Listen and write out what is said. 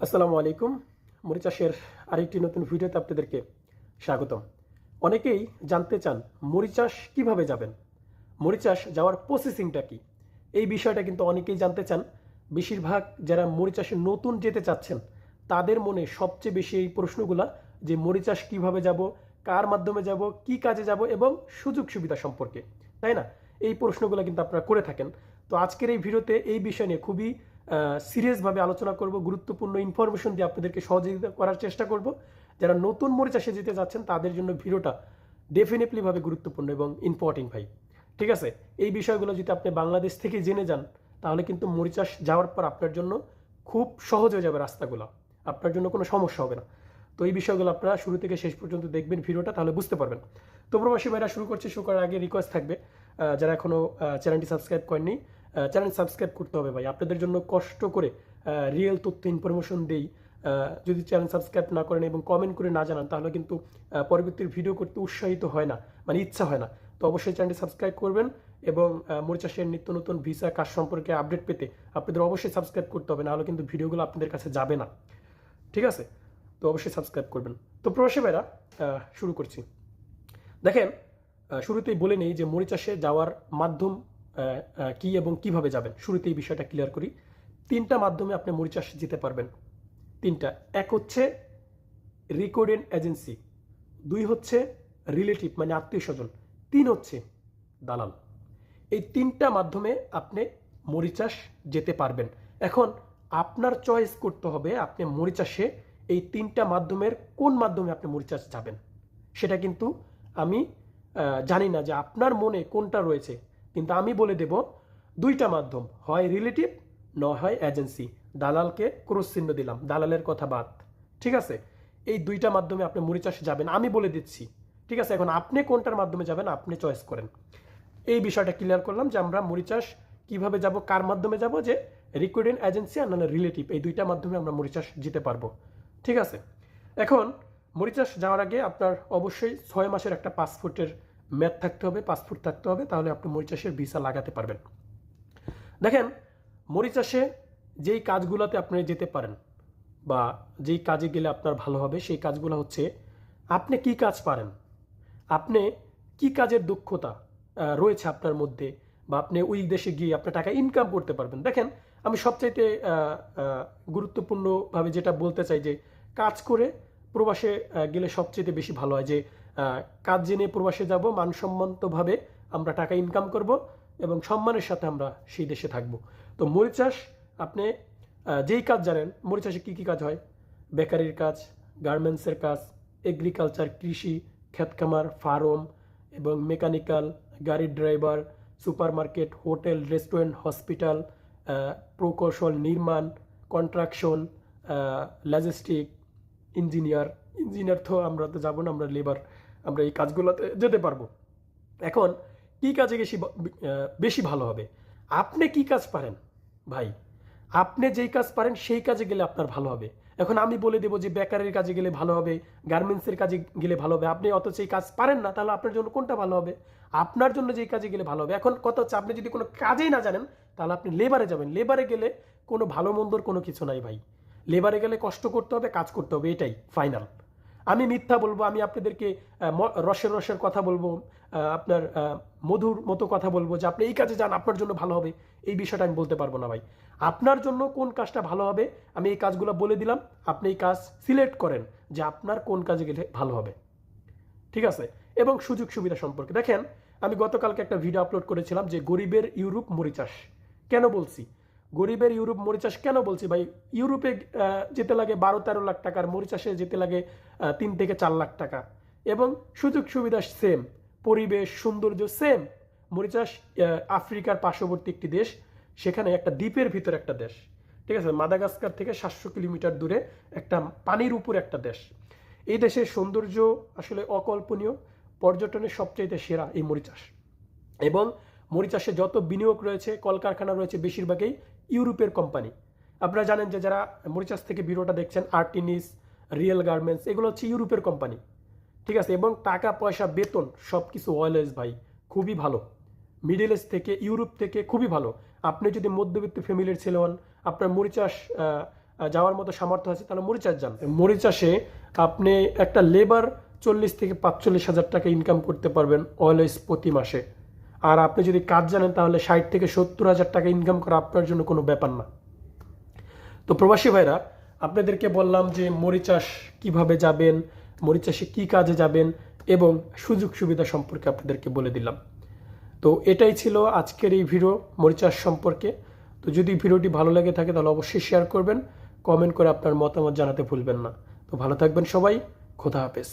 আসসালামু আলাইকুম। মরিচ চাষের আরেকটি নতুন ভিডিওতে আপনাদেরকে স্বাগতম। অনেকেই জানতে চান মরিচ চাষ কীভাবে যাবেন, মরিচ চাষ যাওয়ার প্রসেসিংটা কি, এই বিষয়টা কিন্তু অনেকেই জানতে চান। বেশিরভাগ যারা মরিচ চাষে নতুন যেতে চাচ্ছেন তাদের মনে সবচেয়ে বেশি এই প্রশ্নগুলা, যে মরিচ চাষ কীভাবে যাব, কার মাধ্যমে যাব, কি কাজে যাব এবং সুযোগ সুবিধা সম্পর্কে, তাই না? এই প্রশ্নগুলো কিন্তু আপনারা করে থাকেন। তো আজকের এই ভিডিওতে এই বিষয় নিয়ে খুবই সিরিয়াসভাবে আলোচনা করব, গুরুত্বপূর্ণ ইনফরমেশন দিয়ে আপনাদেরকে সহযোগিতা করার চেষ্টা করব। যারা নতুন মরিচ চাষে যেতে যাচ্ছেন তাদের জন্য ভিডিওটা ডেফিনেটলিভাবে গুরুত্বপূর্ণ এবং ইম্পর্টেন্ট ভাই। ঠিক আছে, এই বিষয়গুলো যদি আপনি বাংলাদেশ থেকে জেনে যান তাহলে কিন্তু মরিচ চাষ যাওয়ার পর আপনার জন্য খুব সহজ হয়ে যাবে রাস্তাগুলো, আপনার জন্য কোনো সমস্যা হবে না। তো এই বিষয়গুলো আপনারা শুরু থেকে শেষ পর্যন্ত দেখবেন ভিডিওটা, তাহলে বুঝতে পারবেন। তো প্রবাসী ভাইরা শুরু করার আগে রিকোয়েস্ট থাকবে, যারা এখনও চ্যানেলটি সাবস্ক্রাইব করেননি, চ্যানেল সাবস্ক্রাইব করতে হবে ভাই। আপনাদের জন্য কষ্ট করে রিয়েল তথ্য ইনফরমেশন দেই। যদি চ্যানেল সাবস্ক্রাইব না করেন এবং কমেন্ট করে না জানান তাহলে কিন্তু পরবর্তী ভিডিও করতে উৎসাহিত হয় না, মানে ইচ্ছা হয় না। তো অবশ্যই চ্যানেলটি সাবস্ক্রাইব করবেন এবং মরিচ চাষের নিত্য নতুন ভিসা কাজ সম্পর্কে আপডেট পেতে আপনাদের অবশ্যই সাবস্ক্রাইব করতে হবে, নাহলে কিন্তু ভিডিওগুলো আপনাদের কাছে যাবে না। ঠিক আছে, তো অবশ্যই সাবস্ক্রাইব করবেন। তো প্রবাসী ভাইরা শুরু করছি। দেখেন, শুরুতেই বলে নেই যে মরিচ চাষে যাওয়ার মাধ্যম কি এবং কিভাবে যাবেন। শুরুতেই বিষয়টা ক্লিয়ার করি। তিনটা মাধ্যমে আপনি মরিচ চাষে যেতে পারবেন। তিনটা: এক হচ্ছে রেকর্ডেড এজেন্সি, দুই হচ্ছে রিলেটিভ মানে আত্মীয় স্বজন, তিন হচ্ছে দালাল। এই তিনটা মাধ্যমে আপনি মরিচ চাষ যেতে পারবেন। এখন আপনার চয়েস করতে হবে আপনি মরিচ চাষে এই তিনটা মাধ্যমের কোন মাধ্যমে আপনি মরিচ চাষ যাবেন। সেটা কিন্তু আমি জানি না যে আপনার মনে কোনটা রয়েছে, কিন্তু আমি বলে দেব দুইটা মাধ্যম, হয় রিলেটিভ নয় হয় এজেন্সি। দালালকে ক্রস চিহ্ন দিলাম, দালালের কথা বাদ। ঠিক আছে, এই দুইটা মাধ্যমে আপনি মরিচ চাষে যাবেন, আমি বলে দিচ্ছি। ঠিক আছে, এখন আপনি কোনটার মাধ্যমে যাবেন আপনি চয়েস করেন। এই বিষয়টা ক্লিয়ার করলাম যে আমরা মরিচ চাষ কীভাবে যাব, কার মাধ্যমে যাব, যে রিক্রুটেড এজেন্সি আর নাহলে রিলেটিভ, এই দুইটা মাধ্যমে আমরা মরিচ চাষ যেতে পারবো। ঠিক আছে, এখন মরিচ চাষ যাওয়ার আগে আপনার অবশ্যই 6 মাসের একটা পাসপোর্টের মেয়াদ থাকতে হবে, পাসপোর্ট থাকতে হবে, তাহলে আপনি মরিচ চাষের ভিসা লাগাতে পারবেন। দেখেন, মরিচ চাষে যেই কাজগুলোতে আপনি যেতে পারেন বা যেই কাজে গেলে আপনার ভালো হবে সেই কাজগুলো হচ্ছে, আপনি কি কাজ পারেন, আপনি কি কাজের দক্ষতা রয়েছে আপনার মধ্যে, বা আপনি ওই দেশে গিয়ে আপনার টাকা ইনকাম করতে পারবেন। দেখেন, আমি সবচাইতে গুরুত্বপূর্ণভাবে যেটা বলতে চাই যে কাজ করে প্রবাসে গেলে সবচেয়ে বেশি ভালো হয়, যে কাজ জেনে প্রবাসে যাব, মানসম্মতভাবে আমরা টাকা ইনকাম করব এবং সম্মানের সাথে আমরা সেই দেশে থাকব। তো মরিচ চাষ আপনি যেই কাজ জানেন, মরিচ চাষে কী কী কাজ হয়: বেকারির কাজ, গার্মেন্টসের কাজ, এগ্রিকালচার কৃষি, ক্ষেতখামার, ফার্ম এবং মেকানিক্যাল, গাড়ির driver, supermarket, hotel, restaurant, hospital, প্রকৌশল, নির্মাণ, কন্ট্রাকশন, লজিস্টিক, ইঞ্জিনিয়ার তো আমরা তো যাবো না, আমরা লেবার, আমরা এই কাজগুলোতে যেতে পারবো। এখন কি কাজে বেশি ভালো হবে, আপনি কি কাজ পারেন ভাই, আপনি যেই কাজ পারেন সেই কাজে গেলে আপনার ভালো হবে। এখন আমি বলে দেবো যে বেকারের কাজে গেলে ভালো হবে, গার্মেন্টসের কাজে গেলে ভালো হবে, আপনি অথচ এই কাজ পারেন না, তাহলে আপনার জন্য কোনটা ভালো হবে? আপনার জন্য যেই কাজে গেলে ভালো হবে। এখন কথা হচ্ছে, আপনি যদি কোনো কাজেই না জানেন তাহলে আপনি লেবারে যাবেন। লেবারে গেলে কোনো ভালো মন্দর কোনো কিছু নাই ভাই। লেবারে গেলে কষ্ট করতে হবে, কাজ করতে হবে, এটাই ফাইনাল। আমি মিথ্যা বলবো, আমি আপনাদেরকে রসের কথা বলবো, আপনার মধুর মতো কথা বলবো যে আপনি এই কাজে যান আপনার জন্য ভালো হবে, এই বিষয়টা আমি বলতে পারবো না ভাই। আপনার জন্য কোন কাজটা ভালো হবে আমি এই কাজগুলো বলে দিলাম, আপনি এই কাজ সিলেক্ট করেন যে আপনার কোন কাজে গেলে ভালো হবে। ঠিক আছে, এবং সুযোগ সুবিধা সম্পর্কে দেখেন, আমি গতকালকে একটা ভিডিও আপলোড করেছিলাম যে গরিবের ইউরোপ মরিচ চাষ কেন বলছি, গরিবের ইউরোপ মরিচ চাষ কেন বলছি ভাই। ইউরোপে যেতে লাগে 12-13 লাখ টাকার, মরিচ চাষে যেতে লাগে 3 থেকে 4 লাখ টাকা, এবং সুযোগ সুবিধা সেম, পরিবেশ সৌন্দর্য সেম। মরিচ চাষ আফ্রিকার পার্শ্ববর্তী একটি দেশ, সেখানে একটা দ্বীপের ভিতর একটা দেশ। ঠিক আছে, মাদাগাস্কার থেকে 700 কিলোমিটার দূরে একটা পানির উপর একটা দেশ। এই দেশের সৌন্দর্য আসলে অকল্পনীয়, পর্যটনের সবচাইতে সেরা এই মরিচ চাষ। এবং মরিচ চাষে যত বিনিয়োগ রয়েছে, কলকারখানা রয়েছে, বেশিরভাগই ইউরোপের কোম্পানি। আপনারা জানেন যে যারা মরিচ চাষ থেকে ভিডিওটা দেখছেন, আর্টিনিস, রিয়েল গার্মেন্টস, এগুলো হচ্ছে ইউরোপের কোম্পানি। ঠিক আছে, এবং টাকা পয়সা বেতন সব কিছু ওয়েলএস ভাই খুবই ভালো, মিডল ইস্ট থেকে ইউরোপ থেকে খুবই ভালো। আপনি যদি মধ্যবিত্ত ফ্যামিলির ছেলে হন, আপনার মরিচ চাষ যাওয়ার মতো সামর্থ্য আছে তাহলে মরিচাষ যান। মরিচাষে আপনি একটা লেবার 40 থেকে 45 হাজার টাকা ইনকাম করতে পারবেন অলওয়েজ প্রতি মাসে। আর আপনি যদি কাজ জানেন তাহলে 60 থেকে 70 হাজার টাকা ইনকাম করা আপনার জন্য কোনো ব্যাপার না। তো প্রবাসী ভাইরা, আপনাদেরকে বললাম যে মরিচাষ কিভাবে যাবেন, মরিচাষে কি কাজে যাবেন এবং সুযোগ সুবিধা সম্পর্কে আপনাদেরকে বলে দিলাম। তো এটাই ছিল আজকের এই ভিডিও মরিচাষ সম্পর্কে। তো যদি ভিডিওটি ভালো লেগে থাকে তাহলে অবশ্যই শেয়ার করবেন, কমেন্ট করে আপনার মতামত জানাতে ভুলবেন না। তো ভালো থাকবেন সবাই, খোদা হাফেজ।